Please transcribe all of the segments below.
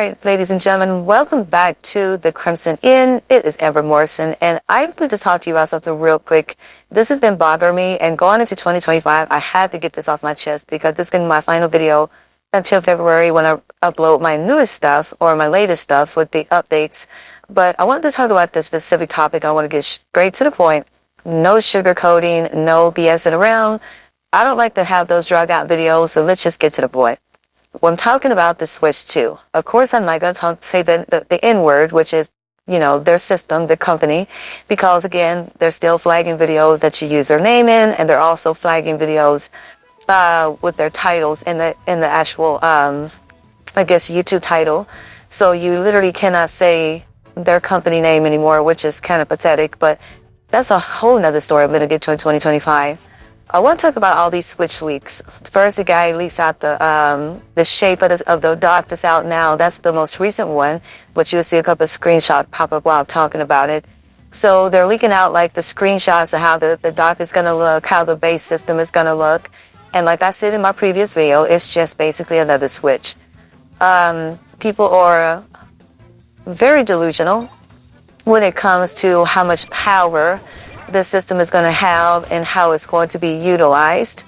right, ladies and gentlemen, welcome back to the Crimson Inn. It is Amber Morrison, and I'm going to talk to you about something real quick. This has been bothering me, and going into 2025, I had to get this off my chest because this is going to be my final video until February when I upload my newest stuff or my latest stuff with the updates. But I wanted to talk about this specific topic. I want to get straight to the point. No sugarcoating, no BSing around. I don't like to have those drug out videos, so let's just get to the point. When I'm talking about the Switch 2, of course I'm not going to say the N-word, which is, you know, their system, the company, because again, they're still flagging videos that you use their name in, and they're also flagging videos with their titles in the actual, I guess, YouTube title. So you literally cannot say their company name anymore, which is kind of pathetic, but that's a whole nother story I'm going to get to in 2025. I want to talk about all these Switch leaks. First, the guy leaks out the shape of the dock that's out now. That's the most recent one, but you'll see a couple of screenshots pop up while I'm talking about it. So they're leaking out like the screenshots of how the dock is going to look, how the base system is going to look. And like I said in my previous video, it's just basically another Switch. People are very delusional when it comes to how much power the system is going to have and how it's going to be utilized.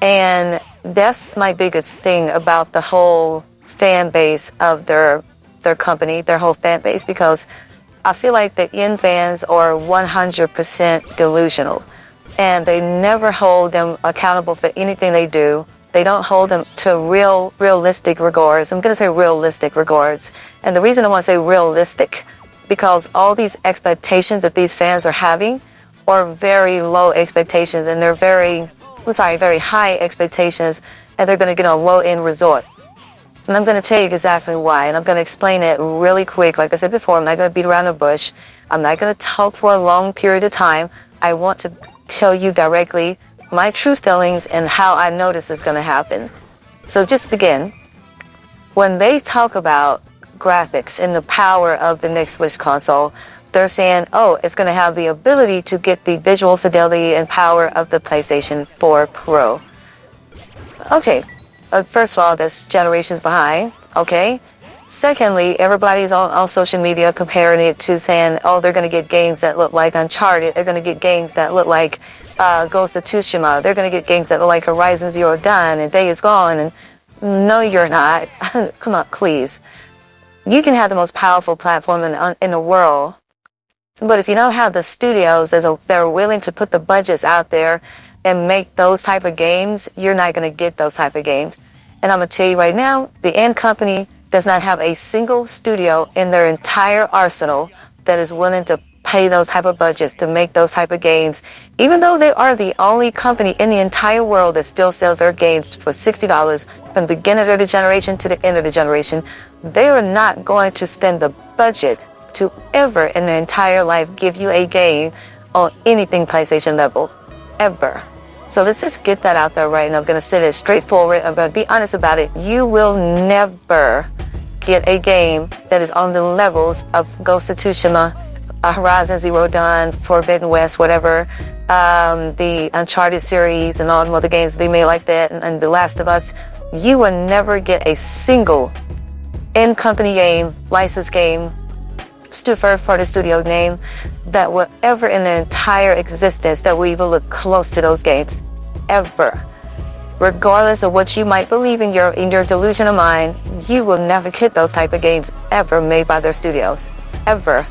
And that's my biggest thing about the whole fan base of their company, their whole fan base, because I feel like the N fans are 100% delusional and they never hold them accountable for anything they do. They don't hold them to realistic regards. I'm going to say realistic regards. And the reason I want to say realistic, because all these expectations that these fans are having or very low expectations, and they're very high expectations, and they're going to get a low-end resort. And I'm going to tell you exactly why, and I'm going to explain it really quick. Like I said before, I'm not going to beat around the bush. I'm not going to talk for a long period of time. I want to tell you directly my true feelings and how I know this is going to happen. So just begin. When they talk about graphics and the power of the next Switch console, they're saying, oh, it's going to have the ability to get the visual fidelity and power of the PlayStation 4 Pro. Okay, first of all, that's generations behind, okay? Secondly, everybody's on social media comparing it to saying, oh, they're going to get games that look like Uncharted. They're going to get games that look like Ghost of Tsushima. They're going to get games that look like Horizon Zero Dawn and Days Gone. And no, you're not. Come on, please. You can have the most powerful platform in the world, but if you don't have the studios that are willing to put the budgets out there and make those type of games, you're not going to get those type of games. And I'm going to tell you right now, the N company does not have a single studio in their entire arsenal that is willing to pay those type of budgets to make those type of games, even though they are the only company in the entire world that still sells their games for $60 from the beginning of the generation to the end of the generation. They are not going to spend the budget to ever in their entire life give you a game on anything PlayStation level, ever. So let's just get that out there right now. I'm going to say it straightforward. I'm going to be honest about it. You will never get a game that is on the levels of Ghost of Tsushima, Horizon Zero Dawn, Forbidden West, whatever, the Uncharted series and all the other games they made like that, and The Last of Us. You will never get a single in-company game, licensed game, first-party studio name that will ever in their entire existence that will even look close to those games, ever. Regardless of what you might believe in your delusional mind, you will never get those type of games ever made by their studios, ever.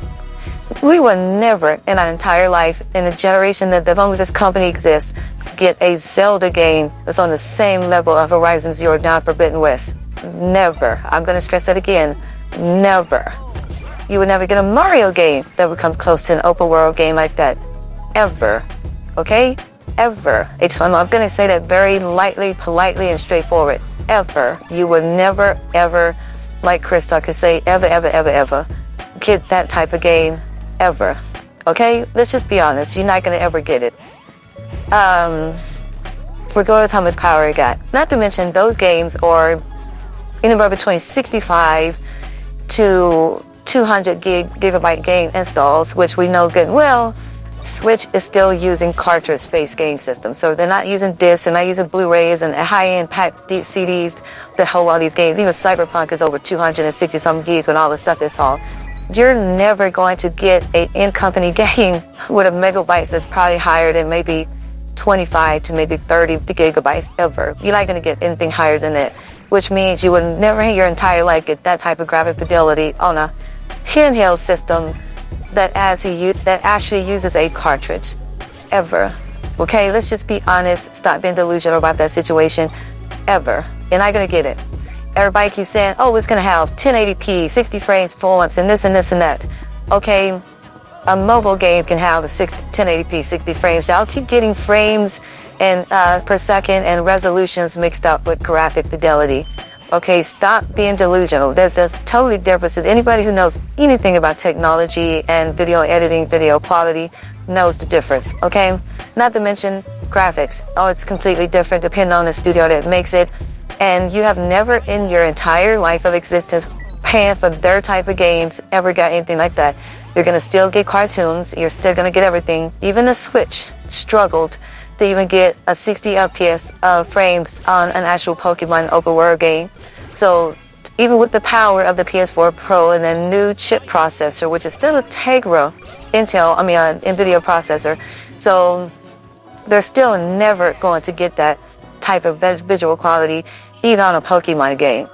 We will never in our entire life, in a generation that long as this company exists, get a Zelda game that's on the same level of Horizon Zero Dawn Forbidden West. Never. I'm going to stress that again. Never. You would never get a Mario game that would come close to an open world game like that. Ever. Okay? Ever. I'm going to say that very lightly, politely, and straightforward. Ever. You would never, ever, like Chris Tucker say, ever get that type of game. Ever. Okay? Let's just be honest. You're not going to ever get it. Regardless how much power it got. Not to mention, those games are anywhere between 65 to 200 gigabyte game installs, which we know good and well Switch is still using cartridge-based game systems. So they're not using discs, they're not using Blu-rays and high-end packed CDs that hold all these games. Even Cyberpunk is over 260-something gigs with all the stuff that's all. You're never going to get an in-company game with a megabytes that's probably higher than maybe 25 to maybe 30 gigabytes ever. You're not going to get anything higher than that, which means you would never in your entire life get that type of graphic fidelity on a handheld system that actually uses a cartridge ever. Okay, let's just be honest. Stop being delusional about that situation ever. You're not going to get it. Everybody keeps saying, oh, it's going to have 1080p, 60 frames per once, and this and this and that. Okay, a mobile game can have 1080p, 60 frames. Y'all keep getting frames and per second and resolutions mixed up with graphic fidelity. Okay, stop being delusional. There's totally differences. Anybody who knows anything about technology and video editing, video quality, knows the difference, okay? Not to mention graphics. Oh, it's completely different depending on the studio that makes it. And you have never in your entire life of existence paying for their type of games ever got anything like that. You're gonna still get cartoons, you're still gonna get everything. Even the Switch struggled to even get a 60 FPS frames on an actual Pokemon open world game. So even with the power of the PS4 Pro and the new chip processor, which is still a Tegra NVIDIA processor, so they're still never going to get that type of visual quality even on a Pokemon game.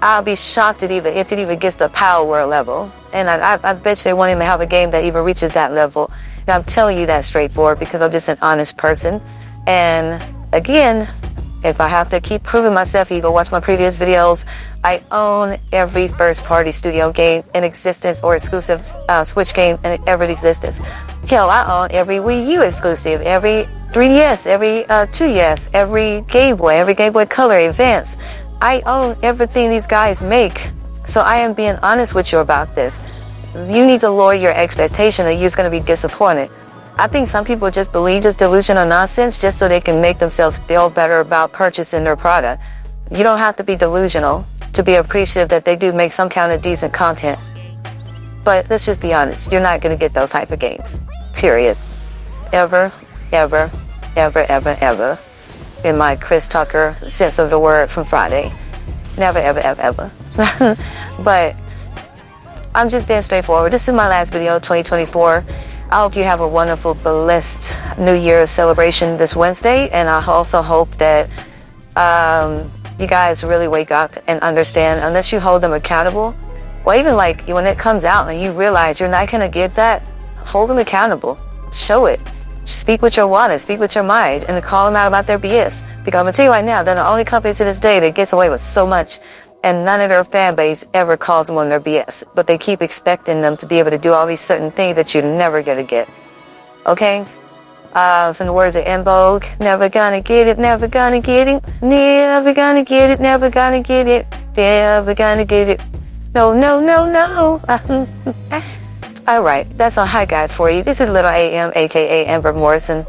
I'll be shocked if it even gets to Power World level. And I bet you they won't even have a game that even reaches that level. And I'm telling you that straightforward because I'm just an honest person. And again, if I have to keep proving myself, you go watch my previous videos, I own every first-party studio game in existence or exclusive Switch game in ever existence. Hell, I own every Wii U exclusive, every 3DS, every 2DS, every Game Boy Color, Advance. I own everything these guys make. So I am being honest with you about this. You need to lower your expectation or you're just going to be disappointed. I think some people just believe this delusional nonsense just so they can make themselves feel better about purchasing their product. You don't have to be delusional to be appreciative that they do make some kind of decent content. But let's just be honest, you're not going to get those type of games. Period. Ever, ever, ever, ever, ever. In my Chris Tucker sense of the word from Friday. Never, ever, ever, ever. But I'm just being straightforward. This is my last video, 2024. I hope you have a wonderful, blessed New Year's celebration this Wednesday. And I also hope that you guys really wake up and understand, unless you hold them accountable, or even like when it comes out and you realize you're not going to get that, hold them accountable. Show it. Speak with your water, speak with your mind, and call them out about their BS. Because I'm going to tell you right now, they're the only company to this day that gets away with so much, and none of their fan base ever calls them on their BS. But they keep expecting them to be able to do all these certain things that you're never going to get. Okay? From the words of En Vogue, never gonna get it, never gonna get it, never gonna get it, never gonna get it, never gonna get it. No, no, no, no. All right, that's all I got for you. This is Little AM, aka Amber Morrison.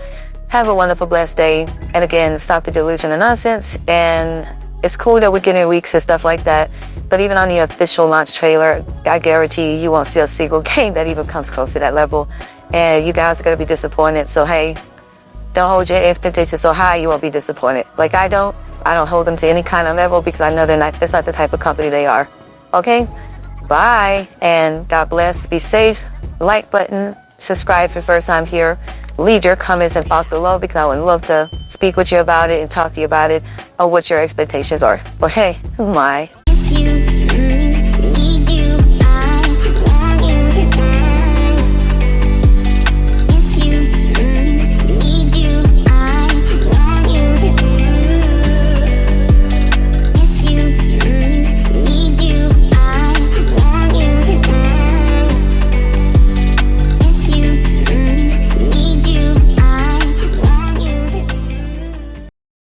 Have a wonderful, blessed day. And again, stop the delusion and nonsense. And it's cool that we're getting weeks and stuff like that. But even on the official launch trailer, I guarantee you won't see a single game that even comes close to that level. And you guys are going to be disappointed. So, hey, don't hold your expectations so high you won't be disappointed. Like I don't hold them to any kind of level because I know that's not the type of company they are. Okay? Bye. And God bless. Be safe. Like button. Subscribe for the first time here. Leave your comments and thoughts below because I would love to speak with you about it and talk to you about it or what your expectations are. Okay? My.